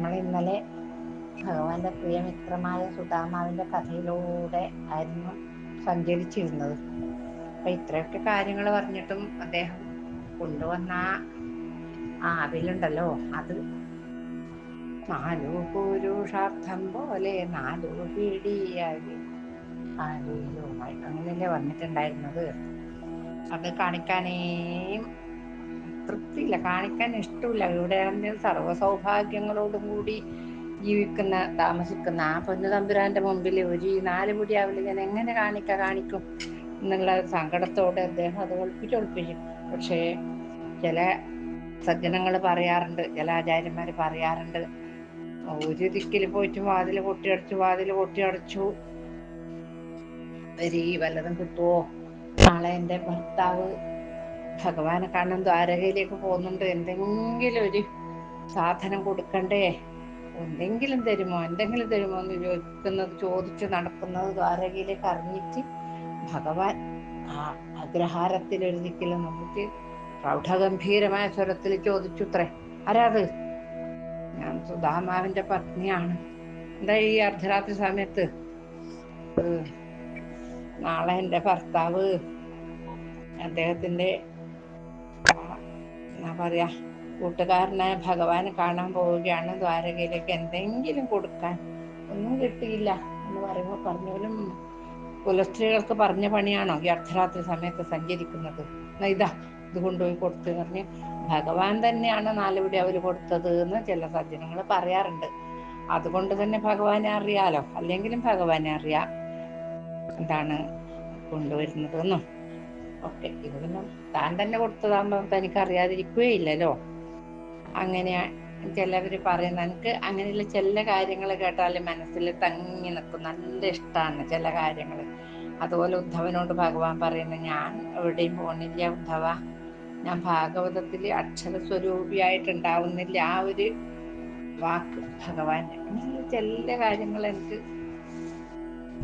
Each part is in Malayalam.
നമ്മൾ ഇന്നലെ ഭഗവാന്റെ പ്രിയമിത്രമായ സുദാമാവിന്റെ കഥയിലൂടെ ആയിരുന്നു സഞ്ചരിച്ചിരുന്നത്. അപ്പൊ ഇത്രയൊക്കെ കാര്യങ്ങൾ പറഞ്ഞിട്ടും അദ്ദേഹം കൊണ്ടുവന്ന ആവിലുണ്ടല്ലോ, അത് 4 പുരുഷാർത്ഥം പോലെ 4 പിടിയായി ആവിലുമായി, അങ്ങനെയല്ലേ വന്നിട്ടുണ്ടായിരുന്നത്. അത് കാണിക്കാനേയും തൃപ്തിയില്ല, കാണിക്കാൻ ഇഷ്ടമില്ല. ഇവിടെ സർവ്വസൗഭാഗ്യങ്ങളോടും കൂടി താമസിക്കുന്ന ആ പൊന്നു തമ്പുരാന്റെ മുമ്പിൽ ഒരു 4 പിടി ആവില്ല ഞാൻ എങ്ങനെ കാണിക്കും എന്നുള്ള സങ്കടത്തോടെ അദ്ദേഹം അത് ഒളിപ്പിച്ചു. പക്ഷേ ചില സജ്ജനങ്ങൾ പറയാറുണ്ട്, ചില ആചാര്യന്മാര് പറയാറുണ്ട്, ഒരു ദിക്കിൽ പോയിട്ട് വാതിൽ പൊട്ടിയടച്ചു വല്ലതും കിട്ടുവോ, നാളെ എൻ്റെ ഭർത്താവ് ഭഗവാനെ കാണാൻ ദ്വാരകയിലേക്ക് പോകുന്നുണ്ട്, എന്തെങ്കിലും ഒരു സാധനം കൊടുക്കണ്ടേ, എന്തെങ്കിലും തരുമോ എന്ന് ചോദിച്ചു നടക്കുന്നത് ദ്വാരകയിലേക്ക് അറിഞ്ഞിട്ട് ഭഗവാൻ ആ അഗ്രഹാരത്തിൽ ഒരു ദിക്കിൽ നോക്കിയിട്ട് പ്രൗഢഗംഭീരമായ സ്വരത്തിൽ ചോദിച്ചുത്രേ, ആരാത്? ഞാൻ സുദാമാവിന്റെ പത്നിയാണ്. എന്താ ഈ അർദ്ധരാത്രി സമയത്ത്? നാളെ എൻ്റെ ഭർത്താവ് അദ്ദേഹത്തിന്റെ എന്നാ പറയാ കൂട്ടുകാരനായ ഭഗവാനെ കാണാൻ പോവുകയാണ് ദ്വാരകയിലേക്ക്, എന്തെങ്കിലും കൊടുക്കാൻ. ഒന്നും കിട്ടിയില്ല എന്ന് പറഞ്ഞാലും കുലസ്ത്രീകൾക്ക് പറഞ്ഞ പണിയാണോ ഈ അർദ്ധരാത്രി സമയത്ത് സഞ്ചരിക്കുന്നത്? ഇത് കൊണ്ടുപോയി കൊടുത്തു പറഞ്ഞ് ഭഗവാൻ തന്നെയാണ് 4 പിടി അവര് കൊടുത്തത് എന്ന് ചില സജ്ജനങ്ങൾ പറയാറുണ്ട്. അതുകൊണ്ട് തന്നെ ഭഗവാനെ അറിയാലോ, അല്ലെങ്കിലും ഭഗവാനെ അറിയാം എന്താണ് കൊണ്ടുവരുന്നതെന്നും ഒക്കെ. ഇതൊന്നും താൻ തന്നെ കൊടുത്തതാകുമ്പോ തനിക്ക് അറിയാതിരിക്കുകയില്ലല്ലോ. അങ്ങനെ ചിലവര് പറയുന്ന, എനിക്ക് അങ്ങനെയുള്ള ചില കാര്യങ്ങൾ കേട്ടാൽ മനസ്സിൽ തങ്ങി നിൽക്കും, നല്ല ഇഷ്ടമാണ് ചില കാര്യങ്ങൾ. അതുപോലെ ഉദ്ധവനോട് ഭഗവാൻ പറയുന്നു, ഞാൻ എവിടെയും പോണില്ല ഉദ്ധവ, ഞാൻ ഭാഗവതത്തിൽ അക്ഷരസ്വരൂപിയായിട്ടുണ്ടാവുന്നില്ല, ആ ഒരു വാക്ക് ഭഗവാന്റെ. അങ്ങനെ ചില കാര്യങ്ങൾ എനിക്ക്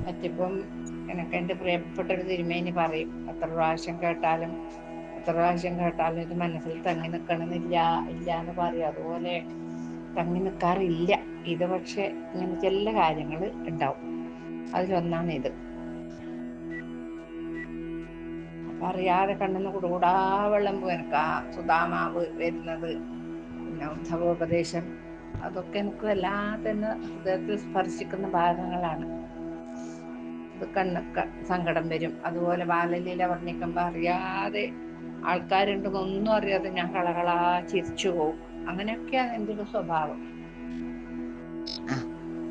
പറ്റിപ്പം എനിക്ക് എൻ്റെ പ്രിയപ്പെട്ടൊരു തിരുമേനി പറയും, എത്ര പ്രാവശ്യം കേട്ടാലും ഇത് മനസ്സിൽ തങ്ങി നിൽക്കണമെന്നില്ല എന്ന് പറയും. അതുപോലെ തങ്ങി നിൽക്കാറില്ല ഇത്. പക്ഷെ ഇങ്ങനെ ചില കാര്യങ്ങൾ ഉണ്ടാവും, അതിലൊന്നാണ് ഇത്. അപ്പൊ അറിയാതെ കണ്ണെന്ന് കുടുകൂടാ വെള്ളം പോയി എനിക്ക് ആ സുദാമാവ് വരുന്നത്, പിന്നെ ഉദ്ധവോപദേശം, അതൊക്കെ എനിക്ക് വല്ലാതെ ഹൃദയത്തിൽ സ്പർശിക്കുന്ന ഭാഗങ്ങളാണ്. അത് സങ്കടം വരും. അതുപോലെ ബാലലീല വർണ്ണിക്കുമ്പോ അറിയാതെ ആൾക്കാരുണ്ടെന്നൊന്നും അറിയാതെ ഞാൻ കളകളാ ചിരിച്ചു പോകും. അങ്ങനെയൊക്കെയാണ് എൻ്റെ ഒരു സ്വഭാവം.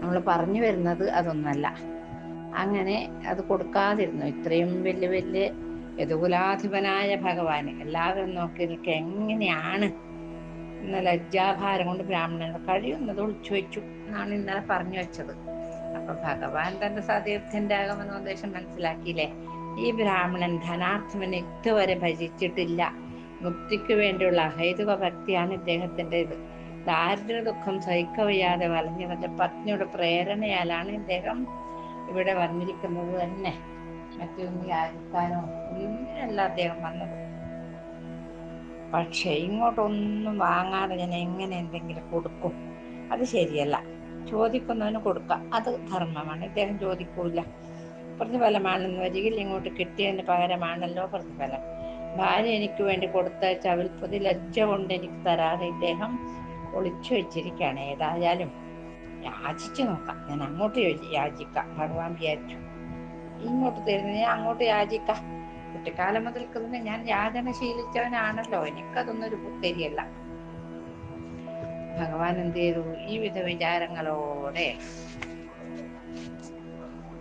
നമ്മൾ പറഞ്ഞു വരുന്നത് അതൊന്നല്ല. അങ്ങനെ അത് കൊടുക്കാതിരുന്നു. ഇത്രയും വലിയ യദുകുലാധിപനായ ഭഗവാന് എല്ലാവരും നോക്കി നിൽക്കുക എങ്ങനെയാണ് എന്ന ലജ്ജാഭാരം കൊണ്ട് ബ്രാഹ്മണന് കഴിയുന്നത് ഒളിച്ചു വെച്ചു എന്നാണ് ഇന്നലെ പറഞ്ഞു വെച്ചത്. അപ്പൊ ഭഗവാൻ തന്റെ സതീർത്ഥ്യന്റെ ആകുമെന്ന ഉദ്ദേശം മനസ്സിലാക്കിയില്ലേ. ഈ ബ്രാഹ്മണൻ ധനാർത്ഥമനെ ഇതുവരെ ഭജിച്ചിട്ടില്ല. മുക്തിക്ക് വേണ്ടിയുള്ള അഹൈതുക ഭക്തിയാണ് ഇദ്ദേഹത്തിന്റെ ഇത്. ദാരിദ്ര്യ ദുഃഖം സഹിക്കവയ്യാതെ വലഞ്ഞു വന്ന പത്നിയുടെ പ്രേരണയാലാണ് ഇദ്ദേഹം ഇവിടെ വന്നിരിക്കുന്നത് തന്നെ. മറ്റൊന്നും യാചിക്കാനോ ഒന്നിനല്ല അദ്ദേഹം വന്നത്. പക്ഷെ ഇങ്ങോട്ടൊന്നും വാങ്ങാതെ ഞാൻ എങ്ങനെ എന്തെങ്കിലും കൊടുക്കും? അത് ശരിയല്ല. ചോദിക്കുന്നവന് കൊടുക്കാം, അത് ധർമ്മമാണ്. ഇദ്ദേഹം ചോദിക്കൂല. പ്രതിഫലമാണെന്ന് വരികിൽ ഇങ്ങോട്ട് കിട്ടിയതിന് പകരമാണല്ലോ പ്രതിഫലം. ഭാര്യ എനിക്ക് വേണ്ടി കൊടുത്തയച്ച അവിൽപ്പതി ലജ്ജ കൊണ്ട് എനിക്ക് തരാതെ ഇദ്ദേഹം ഒളിച്ചു വെച്ചിരിക്കുകയാണ്. ഏതായാലും യാചിച്ചു നോക്കാം, ഞാൻ അങ്ങോട്ട് യാചിക്കാം. ഭഗവാൻ വിചാരിച്ചു, ഇങ്ങോട്ട് തരുന്നത് ഞാൻ അങ്ങോട്ട് യാചിക്കാം. കുട്ടിക്കാലം മുതൽക്ക് തന്നെ ഞാൻ യാചന ശീലിച്ചവനാണല്ലോ, എനിക്കതൊന്നൊരു പുത്തരിയല്ല. ഭഗവാൻ എന്ത് ചെയ്തു? ഈ വിധ വിചാരങ്ങളോടെ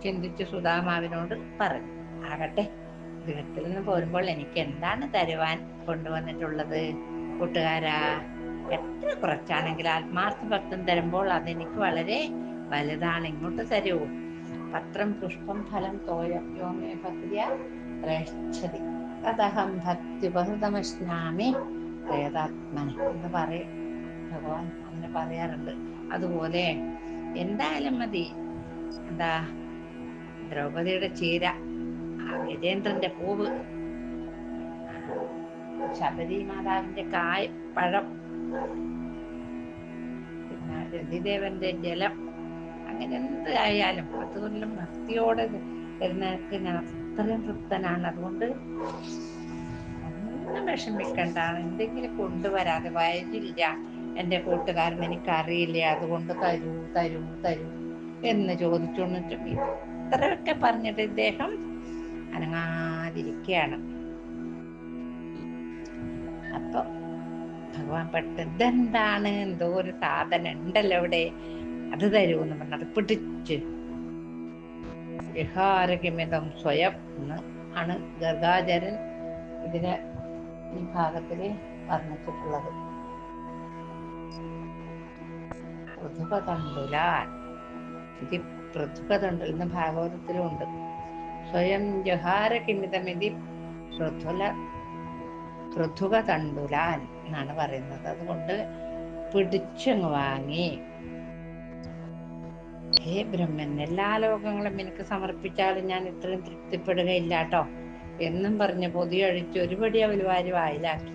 ചിന്തിച്ചു സുദാമാവിനോട് പറഞ്ഞു, ആകട്ടെ, ഗൃഹത്തിൽ നിന്ന് പോരുമ്പോൾ എനിക്ക് എന്താണ് തരുവാൻ കൊണ്ടുവന്നിട്ടുള്ളത് കൂട്ടുകാരാ? എത്ര കുറച്ചാണെങ്കിൽ ആത്മാർത്ഥ ഭക്തൻ തരുമ്പോൾ അതെനിക്ക് വളരെ വലുതാണ്. ഇങ്ങോട്ട് തരൂ. പത്രം പുഷ്പം ഫലം തോയം യോമേ ഭക്തിയ പ്രേക്ഷതി തദഹം ഭക്തിബഹുതമശ്നാമി പ്രേതാത്മന എന്ന് പറയും ഭഗവാൻ. അങ്ങനെ പറയാറുണ്ട്. അതുപോലെ എന്തായാലും മതി. എന്താ, ദ്രൗപദിയുടെ ചീര, ഗജേന്ദ്രന്റെ പൂവ്, ശബരി മാതാവിന്റെ പഴം, പിന്നെ രതിദേവന്റെ ജലം, അങ്ങനെ എന്തായാലും അതുകൊണ്ടും ഭക്തിയോടെ തരുന്നതൊക്കെ ഞാൻ അത്രയും തൃപ്തനാണ്. അതുകൊണ്ട് ഒന്നും വിഷമിക്കണ്ട, എന്തെങ്കിലും കൊണ്ടുവരാതെ വയലില്ല എൻ്റെ കൂട്ടുകാരൻ, എനിക്കറിയില്ല, അതുകൊണ്ട് തരൂ തരൂ തരൂ എന്ന് ചോദിച്ചുകൊണ്ടിട്ടും ഇത്രയൊക്കെ പറഞ്ഞിട്ട് ഇദ്ദേഹം അനങ്ങാതിരിക്കുകയാണ്. അപ്പൊ ഭഗവാൻ പെട്ടെന്താണ്, എന്തോ ഒരു സാധനം ഉണ്ടല്ലോ ഇവിടെ, അത് തരൂന്ന് പറഞ്ഞത് പിടിച്ച് വിഹാരകിമിതം സ്വയം എന്ന് ആണ് ഗർഗാചരൻ ഇതിനെ ഈ ഭാഗത്തില് വർണ്ണിച്ചിട്ടുള്ളത്. പൃഥുപതണ്ടുലാൻ, ഇത് പൃഥുപതണ്ടുൽ എന്ന് ഭാഗവതത്തിലും ഉണ്ട്. സ്വയം ജഹാരകിമിതമിതി പൃഥുകതണ്ടുലാൻ എന്നാണ് പറയുന്നത്. അതുകൊണ്ട് പിടിച്ചങ്ങ് വാങ്ങി, ഹേ ബ്രഹ്മൻ, എല്ലാ ലോകങ്ങളും എനിക്ക് സമർപ്പിച്ചാലും ഞാൻ ഇത്രയും തൃപ്തിപ്പെടുകയില്ല കേട്ടോ എന്നും പറഞ്ഞ് പൊതിയഴിച്ച് ഒരുപടി അവൽ വാരി വായിലാക്കി.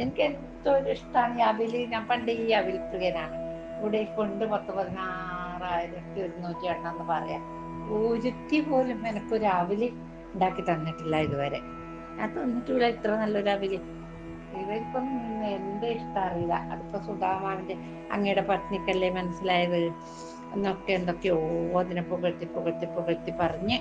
എനിക്ക് എന്തൊരു ഇഷ്ടമാണ് ഈ അവില്. ഞാൻ പണ്ട് ഈ അവിൽ പ്രിയനാണ്. ഇവിടെ കൊണ്ട് 10,16,100 എണ്ണം പറയാം. ഒരുത്തി പോലും എനിക്കൊരു അവില് ഉണ്ടാക്കി തന്നിട്ടില്ല ഇതുവരെ. ഞാൻ തന്നിട്ടില്ല ഇത്ര നല്ലൊരു അവില്. ഇവർക്കൊന്നും എന്റെ ഇഷ്ടം അറിയില്ല. അതിപ്പോ സുധാമാവിന്റെ അങ്ങയുടെ പത്നിക്കല്ലേ മനസ്സിലായത് എന്നൊക്കെ എന്തൊക്കെയോ അതിനെ പുകഴ്ത്തി പറഞ്ഞ്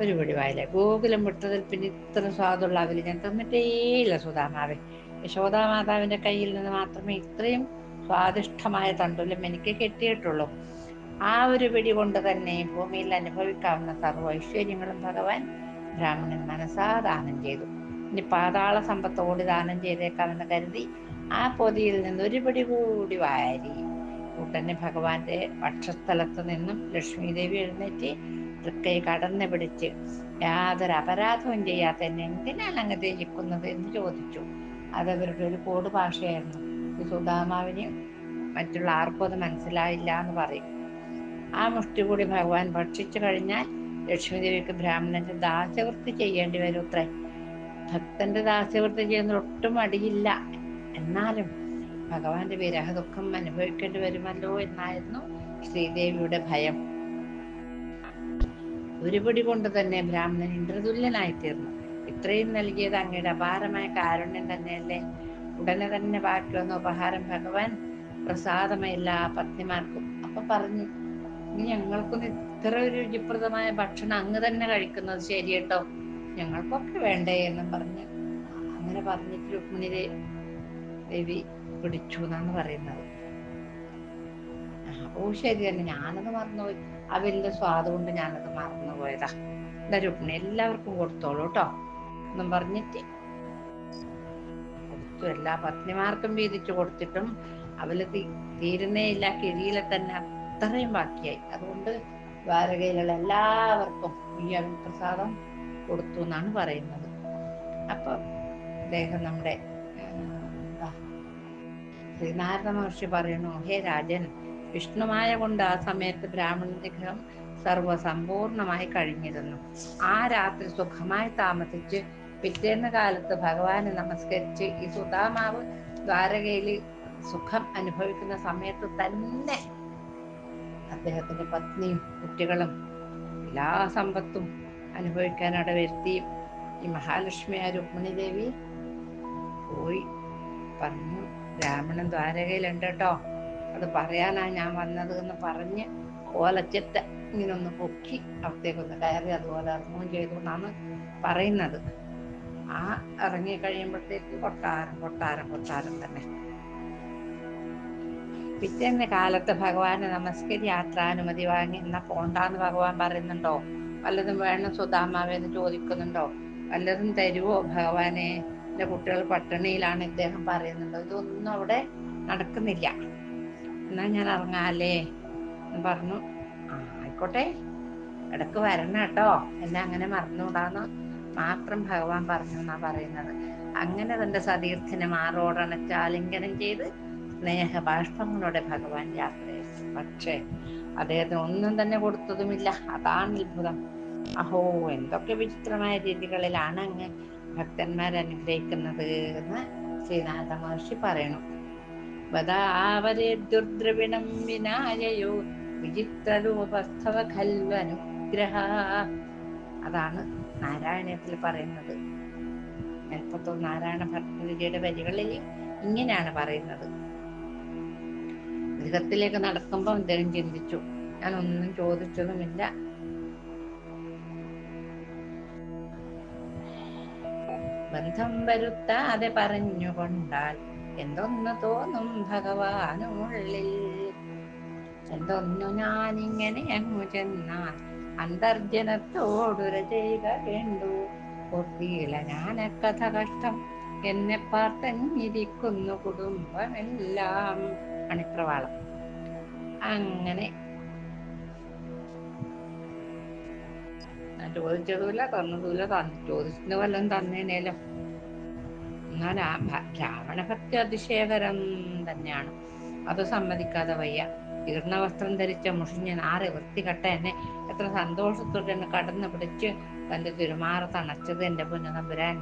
ഒരുപടി വായില്ല. ഗോകുലം വിട്ടതിൽ പിന്നെ ഇത്ര സ്വാദുള്ള അവല് ഞാൻ തന്നിട്ടേയില്ല സുധാമാവേ. യശോദാമാതാവിന്റെ കയ്യിൽ നിന്ന് മാത്രമേ ഇത്രയും സ്വാദിഷ്ടമായ തണ്ടുല്യം എനിക്ക് കിട്ടിയിട്ടുള്ളൂ. ആ ഒരു പിടി കൊണ്ട് തന്നെ ഭൂമിയിൽ അനുഭവിക്കാവുന്ന സർവ്വ ഐശ്വര്യങ്ങളും ഭഗവാൻ ബ്രാഹ്മണൻ മനസാ ദാനം ചെയ്തു. ഇനി പാതാള സമ്പത്തോട് ദാനം ചെയ്തേക്കാമെന്ന് കരുതി ആ പൊതിയിൽ നിന്ന് ഒരു പിടി കൂടി വാരി ഉടനെ ഭഗവാന്റെ വക്ഷസ്ഥലത്ത് നിന്നും ലക്ഷ്മി ദേവി എഴുന്നേറ്റ് തൃക്കൈ കടന്നു പിടിച്ച്, യാതൊരു അപരാധവും ചെയ്യാത്ത എന്നെ എന്തിനാണ് അങ്ങ് ത്യജിക്കുന്നത് എന്ന് ചോദിച്ചു. അതവരുടെ ഒരു കോഡ് ഭാഷയായിരുന്നു. ഈ സുധാമാവിന് മറ്റുള്ള ആർക്കും അത് മനസ്സിലായില്ല എന്ന് പറയും. ആ മുഷ്ടി കൂടി ഭഗവാൻ ഭക്ഷിച്ചു കഴിഞ്ഞാൽ ലക്ഷ്മി ദേവിക്ക് ബ്രാഹ്മണന്റെ ദാസ്യവൃത്തി ചെയ്യേണ്ടി വരും അത്രേ. ഭക്തന്റെ ദാസ്യവൃത്തി ചെയ്യുന്ന ഒട്ടും മടിയില്ല, എന്നാലും ഭഗവാന്റെ വിരഹ ദുഃഖം അനുഭവിക്കേണ്ടി വരുമല്ലോ എന്നായിരുന്നു ശ്രീദേവിയുടെ ഭയം. ഒരുപടി കൊണ്ട് തന്നെ ബ്രാഹ്മണൻ ഇന്ദ്രതുല്യനായി തീർന്നു. ഇത്രയും നൽകിയത് അങ്ങയുടെ അപാരമായ കാരുണ്യം തന്നെയല്ലേ. ഉടനെ തന്നെ ബാക്കി വന്ന ഉപഹാരം ഭഗവാൻ പ്രസാദമല്ല പത്നിമാർക്കും. അപ്പൊ പറഞ്ഞു, ഇനി ഞങ്ങൾക്കൊന്ന് ഇത്ര ഒരു രുചിപ്രദമായ ഭക്ഷണം അങ്ങ് തന്നെ കഴിക്കുന്നത് ശരി കേട്ടോ, ഞങ്ങൾക്കൊക്കെ വേണ്ടേ എന്നും പറഞ്ഞ് അങ്ങനെ പറഞ്ഞിട്ട് രുക്മിണി ദേവി പിടിച്ചു എന്നാണ് പറയുന്നത്. ഓ ശരി തന്നെ, ഞാനത് മറന്നുപോയി, അവലിന്റെ സ്വാദ് കൊണ്ട് ഞാനത് മറന്നുപോയതാ. എന്താ രുക്മിണി എല്ലാവർക്കും കൊടുത്തോളൂ കേട്ടോ എന്നും പറഞ്ഞിട്ട് കൊടുത്തു. എല്ലാ പത്നിമാർക്കും വീതിച്ചു കൊടുത്തിട്ടും അവല് തീരുന്നേ ഇല്ല. കിഴിയിലെ തന്നെ അത്രയും ബാക്കിയായി. അതുകൊണ്ട് ദ്വാരകയിലുള്ള എല്ലാവർക്കും ഈ അവിൽ പ്രസാദം കൊടുത്തു എന്നാണ് പറയുന്നത്. അപ്പൊ അദ്ദേഹം നമ്മുടെ ശ്രീനാരദ മഹർഷി പറയുന്നു, ഹേ രാജൻ, വിഷ്ണുമായ കൊണ്ട് ആ സമയത്ത് ബ്രാഹ്മണ നിഗ്രഹം സർവസമ്പൂർണമായി കഴിഞ്ഞിരുന്നു. ആ രാത്രി സുഖമായി താമസിച്ച് പിറ്റേന്ന് കാലത്ത് ഭഗവാനെ നമസ്കരിച്ച് ഈ സുധാമാവ് ദ്വാരകയിൽ സുഖം അനുഭവിക്കുന്ന സമയത്ത് തന്നെ അദ്ദേഹത്തിന്റെ പത്നിയും കുട്ടികളും എല്ലാ സമ്പത്തും അനുഭവിക്കാൻ ഇടവരുത്തിയും ഈ മഹാലക്ഷ്മിയായ രുക്മിണി ദേവി പോയി പറഞ്ഞു, ബ്രാഹ്മണൻ ദ്വാരകയിലുണ്ട് കേട്ടോ, അത് പറയാനാ ഞാൻ വന്നത് എന്ന് പറഞ്ഞ് ഓലച്ചെത്ത ഇങ്ങനൊന്ന് പൊക്കി അവിടത്തേക്കൊന്ന് കയറി അതുപോലെ ഇറങ്ങുകയും ചെയ്തു എന്നാണ് പറയുന്നത്. ആ ഇറങ്ങി കഴിയുമ്പോഴത്തേക്ക് കൊട്ടാരം തന്നെ. പിറ്റേന്ന് കാലത്ത് ഭഗവാനെ നമസ്കരി യാത്രാനുമതി വാങ്ങി. എന്നാ പോണ്ടാന്ന് ഭഗവാൻ പറയുന്നുണ്ടോ? വല്ലതും വേണം സുധാമാവെന്ന് ചോദിക്കുന്നുണ്ടോ? വല്ലതും തരുവോ ഭഗവാനെ? എൻ്റെ കുട്ടികൾ പട്ടിണിയിലാണ് ഇദ്ദേഹം പറയുന്നുണ്ടോ? ഇതൊന്നും അവിടെ നടക്കുന്നില്ല. എന്നാ ഞാൻ ഇറങ്ങാല്ലേ എന്ന് പറഞ്ഞു. ആയിക്കോട്ടെ, ഇടക്ക് വരണം കേട്ടോ, എന്നെ അങ്ങനെ മറന്നുകൂടാന്ന് മാത്രം ഭഗവാൻ പറഞ്ഞു എന്നാ പറയുന്നത്. അങ്ങനെ തന്റെ സതീർത്ഥിനെ മാറോടണച്ച് ആലിംഗനം ചെയ്ത് സ്നേഹബാഷ്പങ്ങളോടെ ഭഗവാൻ യാത്രയായി. പക്ഷേ അദ്ദേഹത്തിന് ഒന്നും തന്നെ കൊടുത്തതുമില്ല. അതാണ് അത്ഭുതം. അഹോ, എന്തൊക്കെ വിചിത്രമായ രീതികളിലാണ് അങ്ങ് ഭക്തന്മാരെ അനുഗ്രഹിക്കുന്നത് എന്ന് ശ്രീനാഥ മഹർഷി പറയണു. വദാവരെ ദുർദ്രവിണം വിനായയോ വിചിത്രരൂപസ്ഥവ ഖൽവനുഗ്രഹ. അതാണ് നാരായണീയത്തിൽ പറയുന്നത്. മേൽപ്പത്തൂർ നാരായണ ഭട്ടതിരിയുടെ വരികളിൽ ഇങ്ങനെയാണ് പറയുന്നത്. ഗൃഹത്തിലേക്ക് നടക്കുമ്പോൾ അദ്ദേഹം ചിന്തിച്ചു, ഞാനൊന്നും ചോദിച്ചതുമില്ല. ബന്ധം വരുത്താതെ പറഞ്ഞുകൊണ്ടാൽ എന്തൊന്നു തോന്നും ഭഗവാനുള്ളിൽ. എന്തൊന്നു ഞാനിങ്ങനെ അങ്ങു ചെന്നാൽ അന്തർജനത്തോടുര ചെയ്യുക വേണ്ടു. പൂർത്തിയില ഞാനക്കഥ കഷ്ടം എന്നെ പാർത്തഞ്ഞിരിക്കുന്നു കുടുംബമെല്ലാം. അണിപ്രവാളം. അങ്ങനെ ചോദിച്ചതുമില്ല, തന്നതുമില്ല. ചോദിച്ചത് വല്ലതും തന്നേനേലോ. എന്നാൽ ആ രാവണ ഭക്തി അതിശയകരം തന്നെയാണ്. അത് സമ്മതിക്കാതെ വയ്യ. ജീർണവസ്ത്രം ധരിച്ച മുഷിഞ്ഞ നാറ് വൃത്തികെട്ട എന്നെ എത്ര സന്തോഷത്തോടെ എന്നെ കടന്നു പിടിച്ച് തന്റെ തിരുമാറ തണച്ചത് എന്റെ പൊന്നുതമ്പുരാൻ.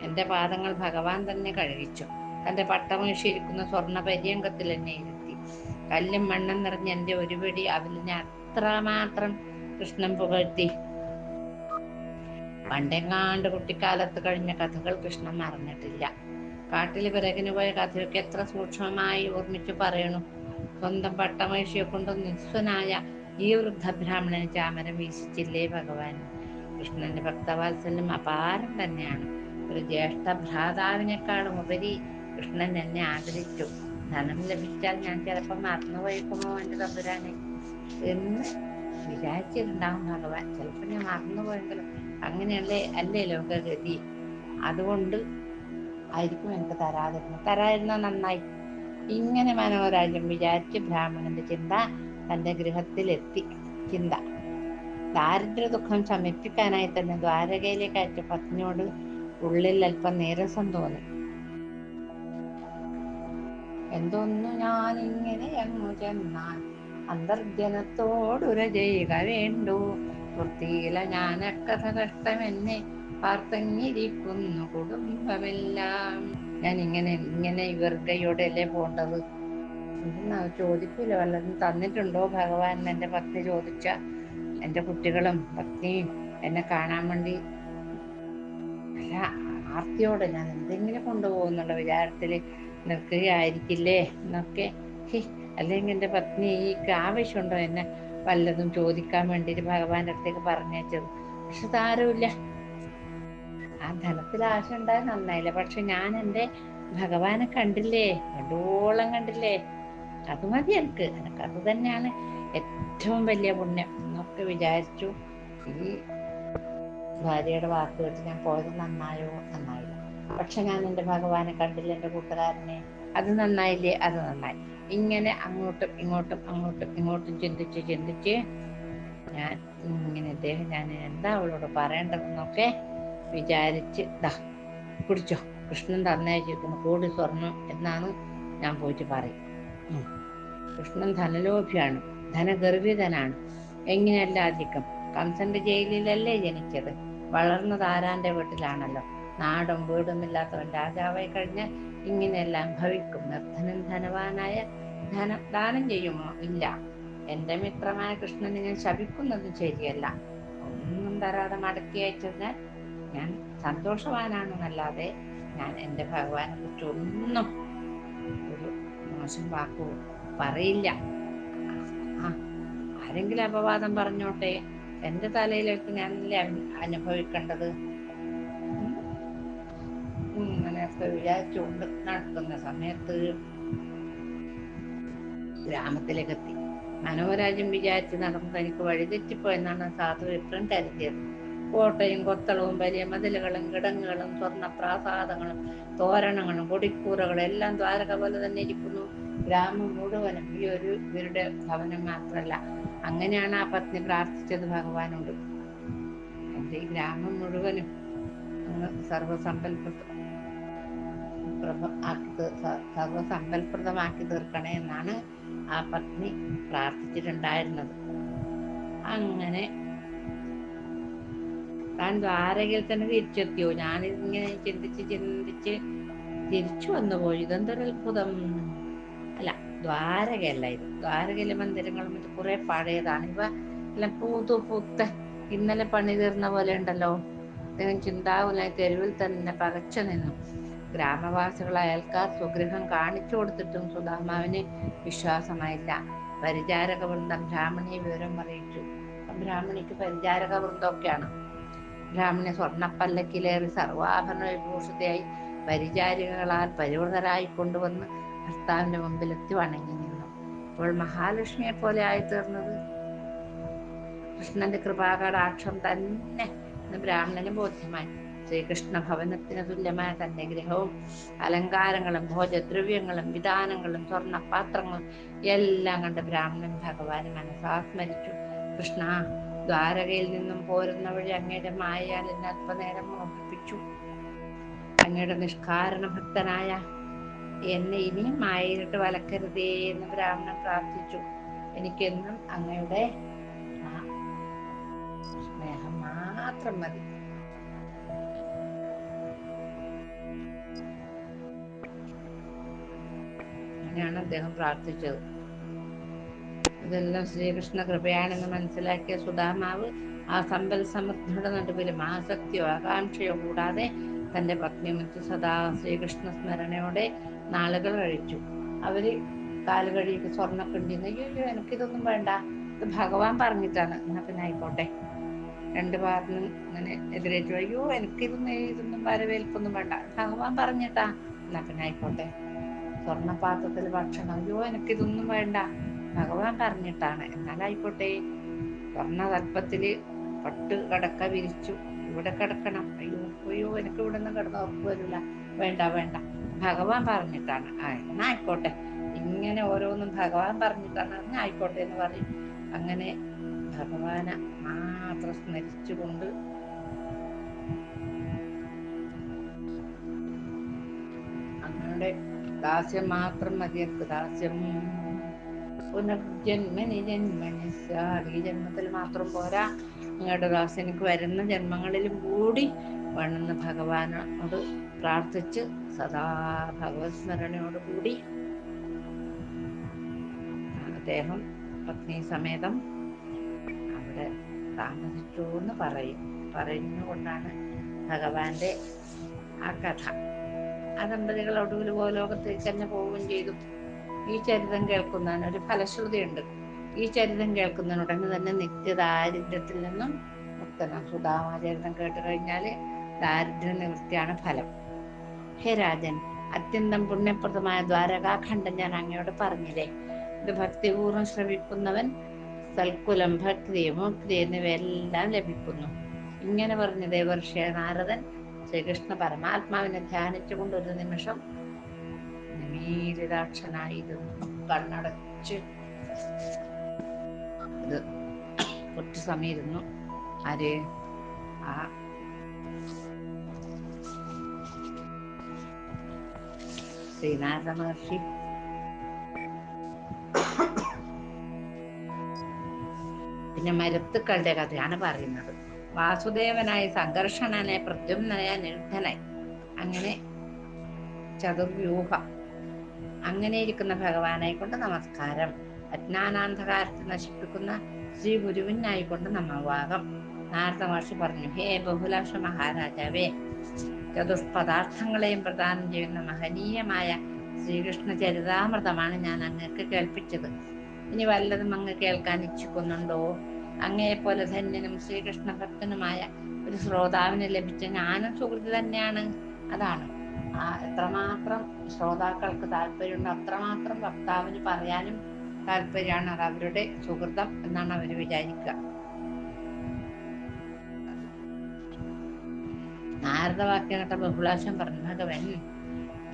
എന്റെ പാദങ്ങൾ ഭഗവാൻ തന്നെ കഴുകിച്ചു. തന്റെ പട്ടമേഷിയിരിക്കുന്ന സ്വർണ്ണ പര്യങ്കത്തിൽ എന്നെ ഇരുത്തി. കല്ലും മണ്ണും നിറഞ്ഞ എന്റെ ഒരു പിടി അവലിനെ അത്രമാത്രം കൃഷ്ണൻ പുകഴ്ത്തി. പണ്ടെങ്ങാണ്ട് കുട്ടിക്കാലത്ത് കഴിഞ്ഞ കഥകൾ കൃഷ്ണൻ മറന്നിട്ടില്ല. കാട്ടിൽ പിറകിന് പോയ കഥയൊക്കെ എത്ര സൂക്ഷ്മമായി ഓർമ്മിച്ചു പറയണു. സ്വന്തം പട്ടമേഷിയെ കൊണ്ട് നിസ്വനായ ഈ വൃദ്ധബ്രാഹ്മണന് ചാമരം വീശിച്ചില്ലേ ഭഗവാൻ. കൃഷ്ണന്റെ ഭക്തവാത്സല്യം അപാരം തന്നെയാണ്. ഒരു ജ്യേഷ്ഠ ഭ്രാതാവിനേക്കാളും ഉപരി കൃഷ്ണൻ എന്നെ ആദരിച്ചു. ധനം ലഭിച്ചാൽ ഞാൻ ചിലപ്പോൾ മറന്നുപോയിക്കുമോ എന്റെ തമ്പുരാനെ എന്ന് വിചാരിച്ചിട്ടുണ്ടാവും ഭഗവാൻ. ചിലപ്പോൾ ഞാൻ മറന്നുപോയെങ്കിലും അല്ലേ ലോകഗതി. അതുകൊണ്ട് ആയിരിക്കും എനിക്ക് തരാതിരുന്ന നന്നായി. ഇങ്ങനെ മനോരാജ്യം വിചാരിച്ച് ബ്രാഹ്മണന്റെ ചിന്ത തന്റെ ഗൃഹത്തിലെത്തി. ദാരിദ്ര്യ ദുഃഖം ശമിപ്പിക്കാനായി തന്നെ ദ്വാരകയിലേക്ക് അയച്ച പത്നിയോട് ഉള്ളിൽ അല്പം നീരസം തോന്നി. എന്തൊന്നു ഞാൻ ഇങ്ങനെ അങ്ങു ചെന്നാൽ അന്തർജനത്തോടുര ചെയ്യുക വേണ്ടു. വൃത്തിയില ഞാനക്കഥ കഷ്ടം എന്നെ പാർത്തങ്ങിരിക്കുന്നു കുടുംബമെല്ലാം. ഞാൻ ഇങ്ങനെ ഇവർഗയോടല്ലേ പോണ്ടത്? ചോദിക്കൂല, വല്ലതും തന്നിട്ടുണ്ടോ ഭഗവാൻ? എന്റെ പത്നി ചോദിച്ച. എന്റെ കുട്ടികളും പത്നിയും എന്നെ കാണാൻ വേണ്ടി അല്ല ആർത്തിയോടെ ഞാൻ എന്തെങ്കിലും കൊണ്ടുപോകുന്നുള്ള വിചാരത്തില് നിൽക്കുകയായിരിക്കില്ലേ എന്നൊക്കെ. അല്ലെങ്കിൽ എന്റെ പത്നി ഈ ആവശ്യമുണ്ടോ എന്നെ വല്ലതും ചോദിക്കാൻ വേണ്ടിയിട്ട് ഭഗവാന്റെ അടുത്തേക്ക് പറഞ്ഞയച്ചത്? പക്ഷെ താരമില്ല. ആ ധനത്തിൽ ആശ ഉണ്ടായാൽ നന്നായില്ല. പക്ഷെ ഞാൻ എൻ്റെ ഭഗവാനെ കണ്ടില്ലേ, കണ്ടോളം കണ്ടില്ലേ, അത് മതി അത് തന്നെയാണ് ഏറ്റവും വലിയ പുണ്യം എന്നൊക്കെ വിചാരിച്ചു. ഈ ഭാര്യയുടെ വാക്ക് കേട്ട് ഞാൻ പോയത് നന്നായില്ല. പക്ഷെ ഞാൻ എൻ്റെ ഭഗവാനെ കണ്ടില്ല, എൻ്റെ കൂട്ടുകാരനെ, അത് നന്നായില്ലേ, അത് നന്നായി. ഇങ്ങനെ അങ്ങോട്ടും ഇങ്ങോട്ടും ചിന്തിച്ച് ഞാൻ ഞാൻ എന്താ അവളോട് പറയേണ്ടതെന്നൊക്കെ വിചാരിച്ച് പിടിച്ചോ, കൃഷ്ണൻ തന്നയച്ചിരിക്കുന്ന കോടി സ്വർണം എന്നാണ് ഞാൻ പോയിട്ട് പറയും. കൃഷ്ണൻ ധനലോഭിയാണ്, ധനഗർഭിതനാണ്. എങ്ങനെയല്ലാതിരിക്കും? കംസന്റെ ജയിലിലല്ലേ ജനിച്ചത്? വളർന്നത് ആരാന്റെ വീട്ടിലാണല്ലോ. നാടും വീടുമില്ലാത്തവൻ രാജാവായി കഴിഞ്ഞാൽ ഇങ്ങനെയെല്ലാം ഭവിക്കും. നിർധനൻ ധനവാനായ ദാനം ചെയ്യുമോ? ഇല്ല. എന്റെ മിത്രമായ കൃഷ്ണനെ ഞാൻ ശപിക്കുന്നതും ശരിയല്ല. ഒന്നും തരാതെ മടക്കി അയച്ചതിനാൽ ഞാൻ സന്തോഷവാനാണെന്നല്ലാതെ ഞാൻ എൻ്റെ ഭഗവാനെ കുറിച്ച് ഒന്നും ഒരു മോശം വാക്കു പറയില്ല. ആരെങ്കിലും അപവാദം പറഞ്ഞോട്ടെ, എന്റെ തലയിലേക്ക് ഞാനല്ലേ അനുഭവിക്കേണ്ടത്. ഇങ്ങനെയൊക്കെ വിചാരിച്ചുകൊണ്ട് നടക്കുന്ന സമയത്ത് ഗ്രാമത്തിലേക്ക് എത്തി. മനോരാജ്യം വിചാരിച്ച് നടന്ന് തനിക്ക് വഴിതെറ്റിപ്പോയെന്നാണ് സാധു വിപ്രൻ കരുതിയത്. കോട്ടയും കൊത്തളവും വലിയ മതിലുകളും കിടങ്ങുകളും സ്വർണ്ണപ്രാസാദങ്ങളും തോരണങ്ങളും കൊടിക്കൂറകളും എല്ലാം ദ്വാരക പോലെ തന്നെ ഇരിക്കുന്നു. ഗ്രാമം മുഴുവനും ഇവരുടെ ഭവനം മാത്രമല്ല. അങ്ങനെയാണ് ആ പത്നി പ്രാർത്ഥിച്ചത് ഭഗവാനോട്. എൻ്റെ ഈ ഗ്രാമം മുഴുവനും സർവസമ്പൽപ്രദമാക്കി തീർക്കണേ എന്നാണ് ആ പത്നി പ്രാർത്ഥിച്ചിട്ടുണ്ടായിരുന്നത്. അങ്ങനെ താൻ ദ്വാരകയിൽ തന്നെ തിരിച്ചെത്തിയോ? ഞാനിങ്ങനെ ചിന്തിച്ച് തിരിച്ചു വന്നുപോയി. ഇതെന്തൊരു അത്ഭുതം! അല്ല, ദ്വാരകയല്ല ഇത്. ദ്വാരകയിലെ മന്ദിരങ്ങളും ഇത് കുറെ പഴയതാണ്. ഇവ എല്ലാം പൂത്ത ഇന്നലെ പണി തീർന്ന പോലെ ഉണ്ടല്ലോ. അദ്ദേഹം ചിന്താകുലനായി തെരുവിൽ തന്നെ പകച്ചു നിന്നു. ഗ്രാമവാസികൾ അയൽക്കാർ സ്വഗൃഹം കാണിച്ചു കൊടുത്തിട്ടും സുധാമാവിന് വിശ്വാസമായില്ല. പരിചാരക വൃന്ദം ബ്രാഹ്മണിയെ വിവരം അറിയിച്ചു. ബ്രാഹ്മണിക്ക് പരിചാരക വൃന്ദമൊക്കെയാണ്. ബ്രാഹ്മണി സ്വർണ്ണപ്പല്ലക്കിലേറി സർവാഭരണ വിഭൂഷിതയായി പരിചാരികളാൽ പരിവൃതരായി കൊണ്ടുവന്ന് ഭർത്താവിന്റെ മുമ്പിലെത്തി വണങ്ങി നിന്നു. ഇപ്പോൾ മഹാലക്ഷ്മിയെ പോലെ ആയിത്തീർന്നത് കൃഷ്ണന്റെ കൃപാകടാക്ഷം തന്നെ എന്ന് ബ്രാഹ്മണന് ബോധ്യമായി. ശ്രീകൃഷ്ണ ഭവനത്തിന് തുല്യമായ തന്റെ ഗൃഹവും അലങ്കാരങ്ങളും ഭോജദ്രവ്യങ്ങളും വിധാനങ്ങളും സ്വർണ്ണപാത്രങ്ങളും എല്ലാം കണ്ട് ബ്രാഹ്മണൻ ഭഗവാനെ മനസാസ്മരിച്ചു. കൃഷ്ണ, ദ്വാരകയിൽ നിന്നും പോരുന്ന വഴി അങ്ങയുടെ മായയാൽ എന്നെ അല്പനേരം മോഹിപ്പിച്ചു. അങ്ങയുടെ നിഷ്കാരണ ഭക്തനായ എന്നെ ഇനിയും മായയിട്ട് വലക്കരുതേ എന്ന് ബ്രാഹ്മണൻ പ്രാർത്ഥിച്ചു. എനിക്കെന്നും അങ്ങയുടെ സ്നേഹം മാത്രം മതി. അങ്ങനെയാണ് അദ്ദേഹം പ്രാർത്ഥിച്ചത്. ഇതെല്ലാം ശ്രീകൃഷ്ണ കൃപയാണെന്ന് മനസ്സിലാക്കിയ സുധാമാവ് ആ സമ്പൽ സമൃദ്ധിയുടെ നടുവിലും ആസക്തിയോ ആകാംക്ഷയോ കൂടാതെ തന്റെ പത്നിമറ്റ് സദാ ശ്രീകൃഷ്ണ സ്മരണയോടെ നാളുകൾ കഴിച്ചു. അവര് കാലുകഴിക്ക് സ്വർണ്ണക്കിണ്ടിന്ന്, അയ്യോ എനിക്കിതൊന്നും വേണ്ട, ഇത് ഭഗവാൻ പറഞ്ഞിട്ടാണ്, എന്നാ പിന്നെ ആയിക്കോട്ടെ. രണ്ടു ഭാഗത്തും ഇങ്ങനെ എതിരേറ്റു, അയ്യോ ഇതൊന്നും വരവേൽപ്പൊന്നും വേണ്ട, ഭഗവാൻ പറഞ്ഞിട്ടാ, എന്നാ പിന്നെ ആയിക്കോട്ടെ. സ്വർണ്ണപാത്രത്തിൽ ഭക്ഷണം, അയ്യോ എനിക്കിതൊന്നും വേണ്ട, ഭഗവാൻ പറഞ്ഞിട്ടാണ്, എന്നാലായിക്കോട്ടെ. സ്വർണ്ണ തൽപ്പത്തില് പട്ട് കടക്ക വിരിച്ചു, ഇവിടെ കിടക്കണം, അയ്യോ എനിക്ക് ഇവിടെ നിന്ന് കിടന്ന് ഉറപ്പ് വരില്ല, വേണ്ട വേണ്ട, ഭഗവാൻ പറഞ്ഞിട്ടാണ്, എന്നാ ആയിക്കോട്ടെ. ഇങ്ങനെ ഓരോന്നും ഭഗവാൻ പറഞ്ഞിട്ടാണ്, എന്നാ ആയിക്കോട്ടെ എന്ന് പറയും. അങ്ങനെ ഭഗവാനെ മാത്രം സ്മരിച്ചുകൊണ്ട് അങ്ങയുടെ ദാസ്യം മാത്രം മതി എനിക്ക്, ദാസ്യം പുനർജന്മനി ജന്മനി സ്യാത്. ഈ ജന്മത്തിൽ മാത്രം പോരാ, അങ്ങയുടെ ദാസ്യം എനിക്ക് വരുന്ന ജന്മങ്ങളിലും കൂടി വേണമെന്ന് ഭഗവാനോട് പ്രാർത്ഥിച്ച് സദാ ഭഗവത് സ്മരണയോട് കൂടി അദ്ദേഹം പത്നി സമേതം അവിടെ താമസിച്ചു എന്ന് പറയുന്നുകൊണ്ടാണ് ഭഗവാന്റെ ആ കഥ. ആ ദമ്പതികൾ ഒടുവിൽ ഭൂലോകത്തേക്ക് തന്നെ പോവുകയും ചെയ്തു. ഈ ചരിതം കേൾക്കുന്നതിന് ഒരു ഫലശ്രുതിയുണ്ട്. ഈ ചരിതം കേൾക്കുന്നതിനുടനെ തന്നെ നിത്യദാരിദ്ര്യത്തിൽ നിന്നും മുക്തനാം. സുധാമാചരിതം കേട്ട് കഴിഞ്ഞാല് ദാരിദ്ര്യ നിവൃത്തിയാണ് ഫലം. ഹേ രാജൻ, അത്യന്തം പുണ്യപ്രദമായ ദ്വാരകാഖണ്ഡം ഞാൻ അങ്ങയോട് പറഞ്ഞില്ലേ. ഇത് ഭക്തിപൂർവ്വം ശ്രവിക്കുന്നവൻ സൽക്കുലം, ഭക്തി, മുക്തി എന്നിവയെല്ലാം ലഭിക്കുന്നു. ഇങ്ങനെ പറഞ്ഞ ദേവർഷി നാരദൻ ശ്രീകൃഷ്ണ പരമാത്മാവിനെ ധ്യാനിച്ചുകൊണ്ട് ഒരു നിമിഷം നിമീലിതാക്ഷനായി കണ്ണടച്ച് ഇത് കുറച്ചു സമയം ഇരുന്നു. ആര്? ആ ശ്രീനാരദ മഹർഷി. പിന്നെ മരുത്തുക്കളുടെ കഥയാണ് പറയുന്നത്. വാസുദേവനായി സംഘർഷണനെ, പ്രദ്യുമ്നനെ, നിർദ്ധനായി, അങ്ങനെ ചതുർവ്യൂഹം. അങ്ങനെ ഇരിക്കുന്ന ഭഗവാനായിക്കൊണ്ട് നമസ്കാരം. അജ്ഞാനാന്ധകാരത്തെ നശിപ്പിക്കുന്ന ശ്രീ ഗുരുവിനായിക്കൊണ്ട് നമവാകം. നാരദ മഹർഷി പറഞ്ഞു, ഹേ ബഹുലാക്ഷ മഹാരാജാവേ, ചതുഷ്പദാർത്ഥങ്ങളെയും പ്രദാനം ചെയ്യുന്ന മഹനീയമായ ശ്രീകൃഷ്ണ ചരിതാമൃതമാണ് ഞാൻ അങ്ങക്ക് കേൾപ്പിച്ചത്. ഇനി വല്ലതും അങ്ങ് കേൾക്കാൻ ഇച്ഛിക്കുന്നുണ്ടോ? അങ്ങയെപ്പോലെ ധന്യനും ശ്രീകൃഷ്ണ ഭക്തനുമായ ഒരു ശ്രോതാവിന് ലഭിച്ച ഞാനും സുഹൃത്ത് തന്നെയാണ്. അതാണ് എത്രമാത്രം ശ്രോതാക്കൾക്ക് താല്പര്യമുണ്ട് അത്രമാത്രം വക്താവിന് പറയാനും താല്പര്യമാണ്. അത് അവരുടെ സുഹൃതം എന്നാണ് അവർ വിചാരിക്കുക. നാരദവാക്യം കേട്ട ബഹുളാശം പറഞ്ഞു,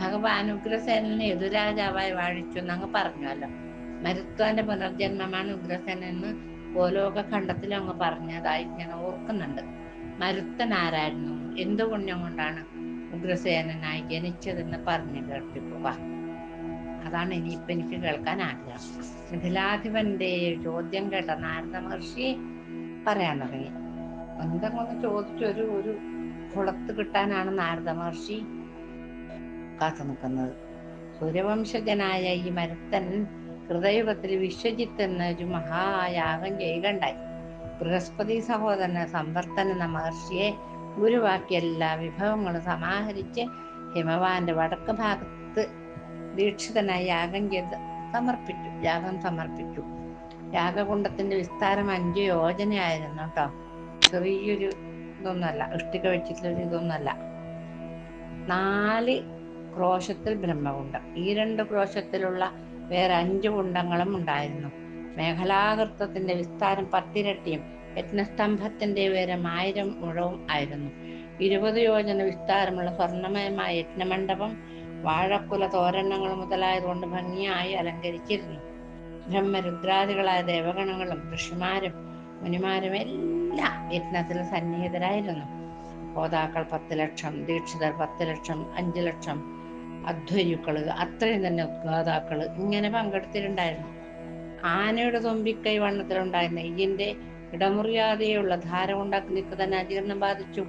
ഭഗവാൻ ഉഗ്രസേനനെ എതിരാജാവായി വാഴിച്ചു എന്നങ്ങ് പറഞ്ഞല്ലോ. മരുത്വാന്റെ പുനർജന്മമാണ് ഉഗ്രസേന എന്ന് ഗോലോക ഖണ്ഡത്തിലും അങ്ങ് പറഞ്ഞതായി ഞാൻ ഓർക്കുന്നുണ്ട്. മരുത്തൻ ആരായിരുന്നു? എന്തു പുണ്യം കൊണ്ടാണ് ഉഗ്രസേനായി ജനിച്ചതെന്ന് പറഞ്ഞു കേൾപ്പിക്കുക. അതാണ് ഇനിയിപ്പൊ എനിക്ക് കേൾക്കാൻ ആഗ്രഹം. മിഥിലാധിപന്റെ ചോദ്യം കേട്ട നാരദ മഹർഷി പറയാൻ തുടങ്ങി. എന്തെങ്കിലും ചോദിച്ചൊരു കുളത്ത് കിട്ടാനാണ് നാരദ മഹർഷി കാത്തു നിൽക്കുന്നത്. സൂര്യവംശജനായ ഈ മരുത്തൻ കൃതയുഗത്തിൽ വിശ്വജിത്ത് എന്നൊരു മഹായാഗം ചെയ്യുകയുണ്ടായി. ബൃഹസ്പതി സഹോദരൻ സംവർത്തൻ എന്ന മഹർഷിയെ ഗുരുവാക്കി എല്ലാ വിഭവങ്ങളും സമാഹരിച്ച് ഹിമവാന്റെ വടക്ക് ഭാഗത്ത് ദീക്ഷിതനായി യാഗം സമർപ്പിച്ചു. യാഗകുണ്ടത്തിന്റെ വിസ്താരം 5 യോജനയായിരുന്നു കേട്ടോ. ചെറിയൊരു ഇതൊന്നല്ല, ഇഷ്ടിക വെച്ചിട്ടുള്ളൊരു ഇതൊന്നല്ല. 4 ക്രോശത്തിൽ ബ്രഹ്മകുണ്ടം, ഈ 2 ക്രോശത്തിലുള്ള വേറെ 5 കുണ്ടങ്ങളും ഉണ്ടായിരുന്നു. മേഖലാകൃത്തത്തിന്റെ വിസ്താരം 10 ഇരട്ടിയും യജ്ഞസ്തംഭത്തിന്റെ ഉയരം 1000 മുഴവും ആയിരുന്നു. 20 യോജന വിസ്താരമുള്ള സ്വർണ്ണമയമായ യജ്ഞമണ്ഡപം വാഴക്കുല തോരണങ്ങൾ മുതലായതുകൊണ്ട് ഭംഗിയായി അലങ്കരിച്ചിരുന്നു. ബ്രഹ്മരുദ്രാദികളായ ദേവഗണങ്ങളും ഋഷിമാരും മുനിമാരും എല്ലാം യജ്ഞത്തിൽ സന്നിഹിതരായിരുന്നു. ഹോതാക്കൾ 10 ലക്ഷം, ദീക്ഷിതർ 10 ലക്ഷം, 5 ലക്ഷം, അധ്വര്യുക്കള് അത്രയും തന്നെ ഉദ്ഘാതാക്കള് ഇങ്ങനെ പങ്കെടുത്തിട്ടുണ്ടായിരുന്നു. ആനയുടെ തുമ്പിക്കൈ വണ്ണത്തിലുണ്ടായ നെയ്യിന്റെ ഇടമുറിയാതെയുള്ള ധാര കൊണ്ട് അഗ്നിക്ക് തന്നെ അജീർണം ബാധിച്ചു.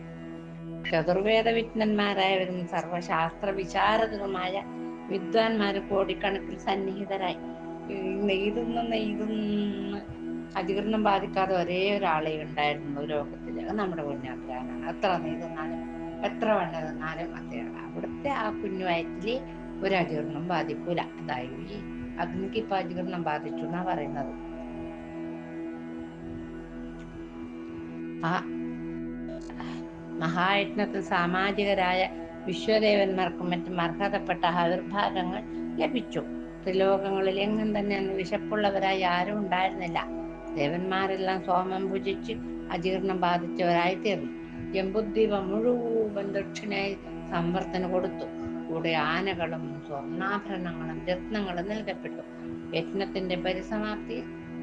ചതുർവേദ വിജ്ഞന്മാരായവരും സർവശാസ്ത്ര വിശാരദരുമായ വിദ്വാൻമാര് കോടിക്കണക്കിൽ സന്നിഹിതരായി. നെയ്തുന്ന അജീർണം ബാധിക്കാതെ ഒരേ ഒരാളെ ഉണ്ടായിരുന്നു ലോകത്തില്, നമ്മുടെ പുണ്യാഗ്രഹനാണ്. എത്ര നെയ്തുന്നാലും എത്ര വണ്ണ തിന്നാലും അദ്ദേഹം അവിടുത്തെ ആ കുഞ്ഞു വയറ്റില് ഒരു അജീർണം ബാധിക്കൂല. അതായത് ഈ അഗ്നിക്ക് ഇപ്പൊ അജീർണം ബാധിച്ചു എന്നാ പറയുന്നത്. ആ മഹായജ്ഞത്തിൽ സാമാജികരായ വിശ്വദേവന്മാർക്കും മറ്റും അർഹതപ്പെട്ട ആവിർഭാഗങ്ങൾ ലഭിച്ചു. ത്രിലോകങ്ങളിൽ എങ്ങും തന്നെ അന്ന് വിശപ്പുള്ളവരായി ആരും ഉണ്ടായിരുന്നില്ല. ദേവന്മാരെല്ലാം സോമം ഭുജിച്ച് അജീർണം ബാധിച്ചവരായി തീർന്നു. ജംബുദ്വീപം മുഴുവൻ ദക്ഷിണയായി സംവർത്തന കൊടുത്തു. കൂടെ ആനകളും സ്വർണ്ണാഭരണങ്ങളും രത്നങ്ങളും നൽകപ്പെട്ടു. യജ്ഞത്തിന്റെ പരിസമാപ്തി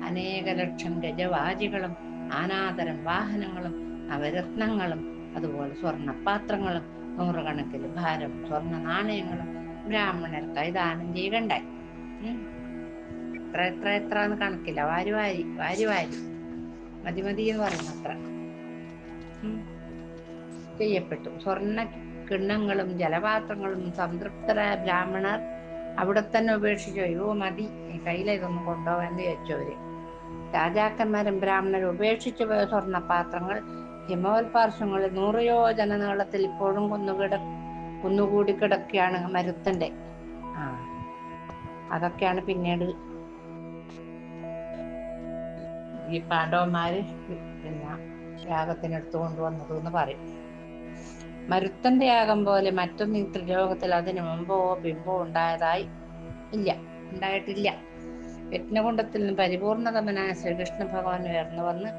അനേക ലക്ഷം ഗജവാജികളും നാനാതരം വാഹനങ്ങളും നവരത്നങ്ങളും അതുപോലെ സ്വർണ്ണപാത്രങ്ങളും 100 കണക്കിൽ ഭാരം സ്വർണ്ണ നാണയങ്ങളും ബ്രാഹ്മണർക്കായി ദാനം ചെയ്യുകയുണ്ടായി. എത്ര എന്ന് കണക്കില്ല, വാരി മതി എന്ന് പറയുന്നത്ര ചെയ്യപ്പെട്ടു. സ്വർണ്ണ കിണ്ണങ്ങളും ജലപാത്രങ്ങളും സംതൃപ്തരായ ബ്രാഹ്മണർ അവിടെ തന്നെ ഉപേക്ഷിച്ചു. അയ്യോ മതി, കയ്യിലിതൊന്നും കൊണ്ടുപോകാന്ന് ചോദിച്ചവര്. രാജാക്കന്മാരും ബ്രാഹ്മണരും ഉപേക്ഷിച്ചു പോയ സ്വർണ്ണപാത്രങ്ങൾ ഹിമോൽപാർശ്വങ്ങളിൽ 100 യോജന നീളത്തിൽ ഇപ്പോഴും കുന്നുകൂടി കിടക്കുകയാണ് മരുത്തന്റെ. അതൊക്കെയാണ് പിന്നീട് ഈ പാണ്ഡവന്മാര് പിന്നെ യാഗത്തിനെടുത്തു കൊണ്ടുവന്നത് എന്ന് പറയും. മരുത്തന്റെ യാഗം പോലെ മറ്റൊന്നും ഈ ത്രിലോകത്തിൽ അതിനു മുമ്പോ ബിംബോ ഉണ്ടായിട്ടില്ല. യജ്ഞകുണ്ടത്തിൽ നിന്ന് പരിപൂർണതമനായ ശ്രീകൃഷ്ണ ഭഗവാൻ ഉയർന്നു വന്ന്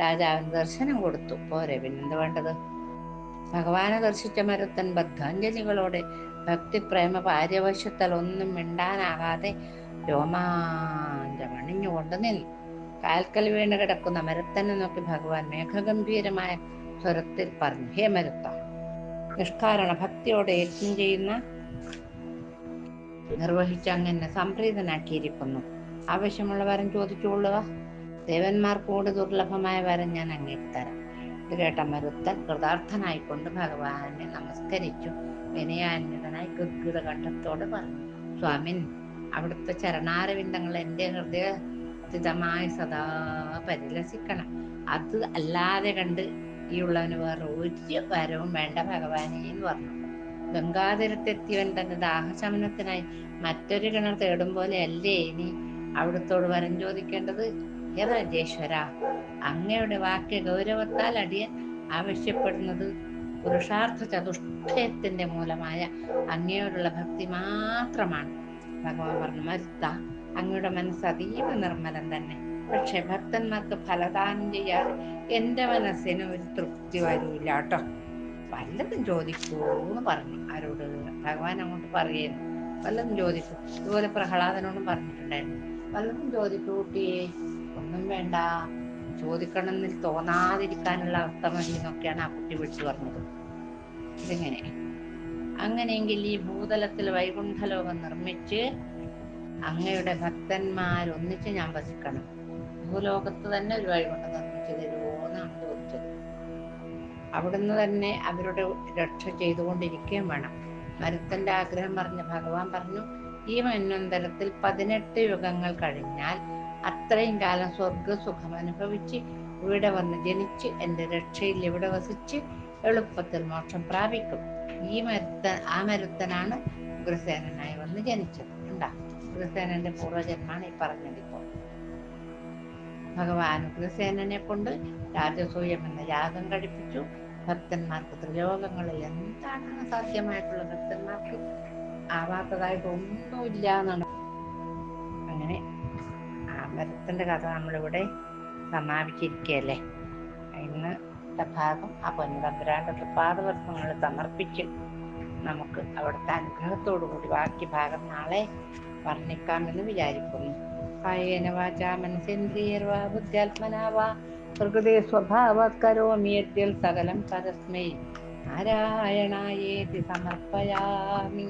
രാജാവിന് ദർശനം കൊടുത്തു. പോരെ, പിന്നെന്ത് വേണ്ടത്? ഭഗവാനെ ദർശിച്ച മരുത്തൻ ബദ്ധാഞ്ജലികളോടെ ഭക്തിപ്രേമ പാര്യവശ്യത്താൽ ഒന്നും മിണ്ടാനാകാതെ രോമാഞ്ചമണിഞ്ഞുകൊണ്ട് നിന്നു. കാൽക്കൽ വീണ് കിടക്കുന്ന മരുത്തനെ നോക്കി ഭഗവാൻ മേഘഗംഭീരമായ സ്വരത്തിൽ പറഞ്ഞു, ഹേ മരുത്ത, നിഷ്കാരണ ഭക്തിയോടെ യജ്ഞം നിർവഹിച്ച് അങ്ങനെ സംപ്രീതനാക്കിയിരിക്കുന്നു. ആവശ്യമുള്ള വരം ചോദിച്ചുകൊള്ളുക. ദേവന്മാർക്ക് കൂടി ദുർലഭമായ വരം ഞാൻ അങ്ങേക്ക് തരാം. ഇത് കേട്ട മരുത്തൻ കൃതാർത്ഥനായിക്കൊണ്ട് ഭഗവാനെ നമസ്കരിച്ചു. വിനയാന്വിതനായി ഗദ്ഗത കണ്ഠത്തോട് പറഞ്ഞു, സ്വാമിൻ, അവിടുത്തെ ചരണാരവിന്ദങ്ങൾ എൻ്റെ ഹൃദയസ്ഥിതമായി സദാ പരിലസിക്കണം. അത് അല്ലാതെ കണ്ട് ഈ ഉള്ളവന് വേറെ ഒരു വരവും വേണ്ട ഭഗവാനെ എന്ന് പറഞ്ഞു. ഗംഗാതീരത്തെത്തിയവൻ തന്റെ ദാഹശമനത്തിനായി മറ്റൊരു കിണർ തേടും പോലെ അല്ലേ ഇനി അവിടുത്തോട് വരം ചോദിക്കേണ്ടത്? ഹേ രാജേശ്വര, അങ്ങയുടെ വാക്യ ഗൗരവത്താൽ അടിയൻ ആവശ്യപ്പെടുന്നത് പുരുഷാർത്ഥ ചതുഷ്ടയത്തിന്റെ മൂലമായ അങ്ങയോടുള്ള ഭക്തി മാത്രമാണ്. ഭഗവാൻ പറഞ്ഞു, മരുത്ത, അങ്ങയുടെ മനസ്സ് അതീവ നിർമ്മലം തന്നെ. പക്ഷെ ഭക്തന്മാർക്ക് ഫലദാനം ചെയ്യാതെ എന്റെ മനസ്സിന് ഒരു തൃപ്തി വരൂല്ല കേട്ടോ. വല്ലതും ചോദിക്കൂ എന്ന് പറഞ്ഞു. ആരോട്? ഭഗവാൻ അങ്ങോട്ട് പറയുന്നു, വല്ലതും ചോദിക്കൂ. ഇതുപോലെ പ്രഹ്ലാദനോടും പറഞ്ഞിട്ടുണ്ടായിരുന്നു, വല്ലതും ചോദിക്കൂ കുട്ടിയെ. ഒന്നും വേണ്ട, ചോദിക്കണമെന്ന് തോന്നാതിരിക്കാനുള്ള അവസ്ഥ മതി എന്നൊക്കെയാണ് ആ കുട്ടി വിളിച്ചു പറഞ്ഞത്. ഇതെങ്ങനെ? അങ്ങനെയെങ്കിൽ ഈ ഭൂതലത്തിൽ വൈകുണ്ഠലോകം നിർമ്മിച്ച് അങ്ങയുടെ ഭക്തന്മാരൊന്നിച്ച് ഞാൻ വസിക്കണം. ഭൂലോകത്ത് തന്നെ ഒരു വൈകുണ്ഠം നിർമ്മിച്ചു തരുമോ എന്നാണ് ചോദിച്ചത്. അവിടുന്ന് തന്നെ അവരുടെ രക്ഷ ചെയ്തുകൊണ്ടിരിക്കുകയും വേണം. മരുത്തന്റെ ആഗ്രഹം പറഞ്ഞ ഭഗവാൻ പറഞ്ഞു, ഈ മന്വന്തരത്തിൽ 18 യുഗങ്ങൾ കഴിഞ്ഞാൽ അത്രയും കാലം സ്വർഗസുഖം അനുഭവിച്ച് ഇവിടെ വന്ന് ജനിച്ച് എൻ്റെ രക്ഷയിൽ ഇവിടെ വസിച്ച് എളുപ്പത്തിൽ മോക്ഷം പ്രാപിക്കും. ആ മരുത്തനാണ് ഉഗ്രസേനനായി വന്ന് ജനിച്ചത്. ഉണ്ടാ, ഉഗ്രസേനന്റെ പൂർവ്വജന്മാണ് ഈ പറഞ്ഞതിപ്പോ. ഭഗവാൻ ഉഗ്രസേനനെ കൊണ്ട് രാജസൂയം എന്ന യാഗം കഴിപ്പിച്ചു. ഭക്തന്മാർക്ക് ത്രിലോകങ്ങളിൽ എന്താണ് സാധ്യമായിട്ടുള്ള ഭക്തന്മാർക്ക് ആവാത്തതായിട്ട് ഒന്നുമില്ല എന്നാണ്. അങ്ങനെ ആ മരത്തിന്റെ കഥ നമ്മളിവിടെ സമാപിച്ചിരിക്കുകയല്ലേ. ഇന്നത്തെ ഭാഗം ആ പൊന്നുതമ്പുരാന്റെ തൃപ്പാദവർഷങ്ങൾ സമർപ്പിച്ച് നമുക്ക് അവിടുത്തെ അനുഗ്രഹത്തോടു കൂടി ബാക്കി ഭാഗം നാളെ വർണ്ണിക്കാമെന്ന് വിചാരിക്കുന്നു. കായേന വാചാ മനസേന്ദ്രിയർവാ ബുദ്ധ്യാത്മനാ വാ പ്രകൃതി സ്വഭാവാത് കരോമി യദ്യൽ സകലം പരസ്മൈ നാരായണായേതി സമർപ്പയാമി.